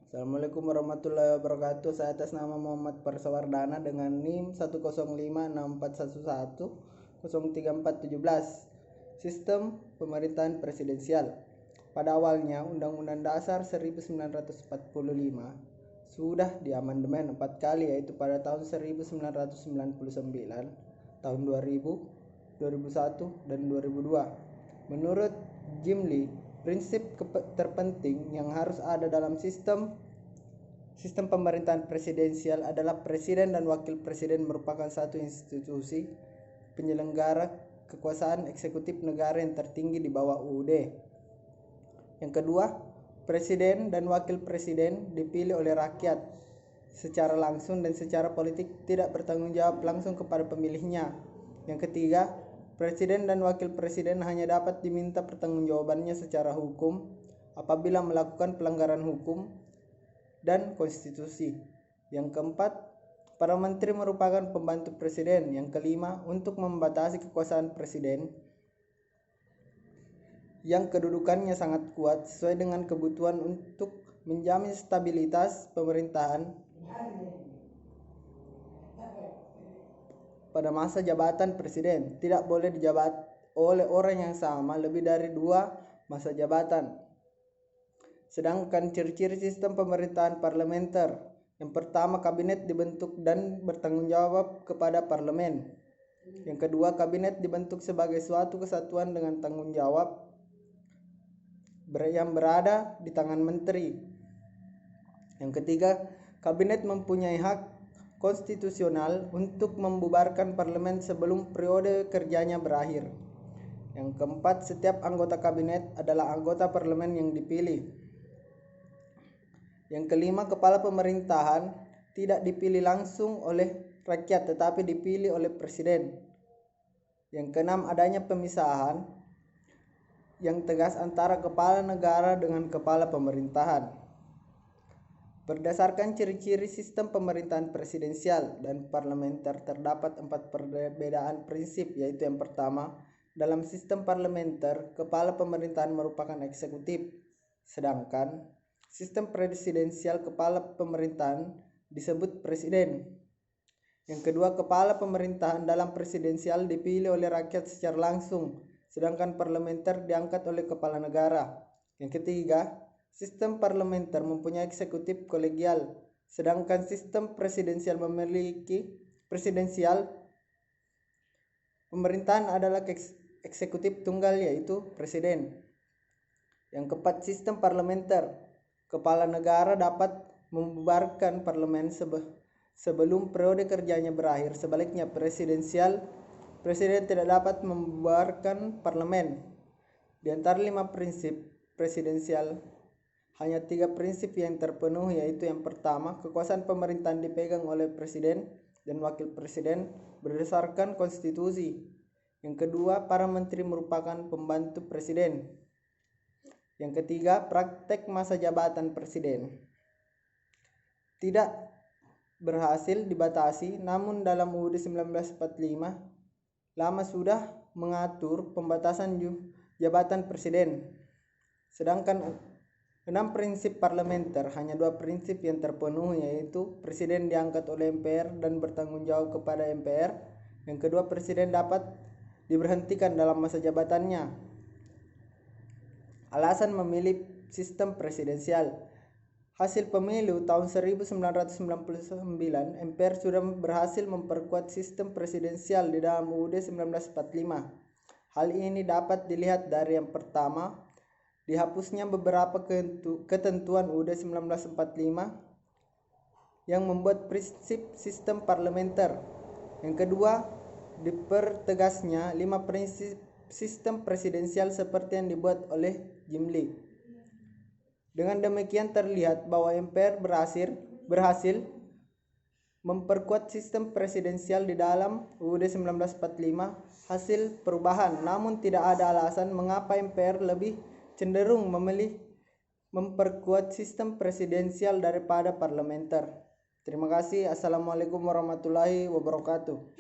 Assalamualaikum warahmatullahi wabarakatuh. Saya atas nama Muhammad Persawardana dengan NIM 1056411034417. Sistem pemerintahan presidensial. Pada awalnya Undang-Undang Dasar 1945 sudah diamandemen 4 kali, yaitu pada tahun 1999, tahun 2000, 2001, dan 2002. Menurut Jimli, prinsip terpenting yang harus ada dalam sistem pemerintahan presidensial adalah presiden dan wakil presiden merupakan satu institusi penyelenggara kekuasaan eksekutif negara yang tertinggi di bawah UUD. Yang kedua, presiden dan wakil presiden dipilih oleh rakyat secara langsung dan secara politik tidak bertanggung jawab langsung kepada pemilihnya. Yang ketiga, presiden dan wakil presiden hanya dapat diminta pertanggungjawabannya secara hukum apabila melakukan pelanggaran hukum dan konstitusi. Yang keempat, para menteri merupakan pembantu presiden. Yang kelima, untuk membatasi kekuasaan presiden yang kedudukannya sangat kuat sesuai dengan kebutuhan untuk menjamin stabilitas pemerintahan pada masa jabatan presiden tidak boleh dijabat oleh orang yang sama lebih dari 2 masa jabatan. Sedangkan ciri-ciri sistem pemerintahan parlementer: yang pertama, kabinet dibentuk dan bertanggung jawab kepada parlemen. Yang kedua, kabinet dibentuk sebagai suatu kesatuan dengan tanggung jawab yang berada di tangan menteri. Yang ketiga, kabinet mempunyai hak konstitusional untuk membubarkan parlemen sebelum periode kerjanya berakhir. Yang keempat, setiap anggota kabinet adalah anggota parlemen yang dipilih. Yang kelima, kepala pemerintahan tidak dipilih langsung oleh rakyat tetapi dipilih oleh presiden. Yang keenam, adanya pemisahan yang tegas antara kepala negara dengan kepala pemerintahan. Berdasarkan ciri-ciri sistem pemerintahan presidensial dan parlementer terdapat 4 perbedaan prinsip, yaitu yang pertama, dalam sistem parlementer kepala pemerintahan merupakan eksekutif, sedangkan sistem presidensial kepala pemerintahan disebut presiden. Yang kedua, kepala pemerintahan dalam presidensial dipilih oleh rakyat secara langsung, sedangkan parlementer diangkat oleh kepala negara. Yang ketiga, sistem parlementer mempunyai eksekutif kolegial, sedangkan sistem presidensial memiliki presidensial. Pemerintahan adalah eksekutif tunggal, yaitu presiden. Yang keempat, sistem parlementer. Kepala negara dapat membubarkan parlemen sebelum periode kerjanya berakhir. Sebaliknya, presiden tidak dapat membubarkan parlemen. Di antara 5 prinsip presidensial, hanya 3 prinsip yang terpenuhi, yaitu yang pertama, kekuasaan pemerintahan dipegang oleh presiden dan wakil presiden berdasarkan konstitusi. Yang kedua, para menteri merupakan pembantu presiden. Yang ketiga, praktek masa jabatan presiden tidak berhasil dibatasi, namun dalam UUD 1945 lama sudah mengatur pembatasan jabatan presiden. Sedangkan 6 prinsip parlementer, hanya 2 prinsip yang terpenuhi, yaitu presiden diangkat oleh MPR dan bertanggung jawab kepada MPR. Yang kedua, presiden dapat diberhentikan dalam masa jabatannya. Alasan memilih sistem presidensial: hasil pemilu tahun 1999, MPR sudah berhasil memperkuat sistem presidensial di dalam UUD 1945. Hal ini dapat dilihat dari yang pertama, dihapusnya beberapa ketentuan UUD 1945 yang membuat prinsip sistem parlementer. Yang kedua, dipertegasnya 5 prinsip sistem presidensial seperti yang dibuat oleh Jimli. Dengan demikian terlihat bahwa MPR berhasil memperkuat sistem presidensial di dalam UUD 1945 hasil perubahan, namun tidak ada alasan mengapa MPR lebih cenderung memilih memperkuat sistem presidensial daripada parlementer. Terima kasih. Assalamualaikum warahmatullahi wabarakatuh.